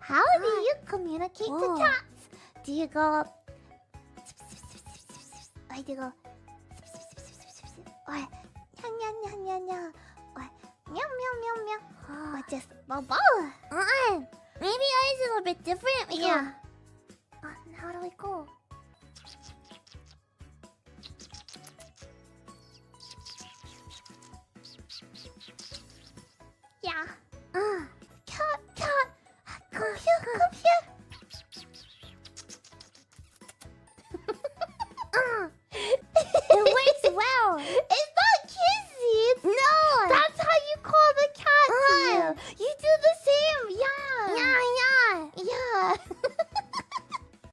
How do you communicate to cats? Do you go... Or do you go... Or... Or... Meow, meow, meow, meow. Or just... Maybe ours is a little bit different. Yeah. How do we go? Yeah.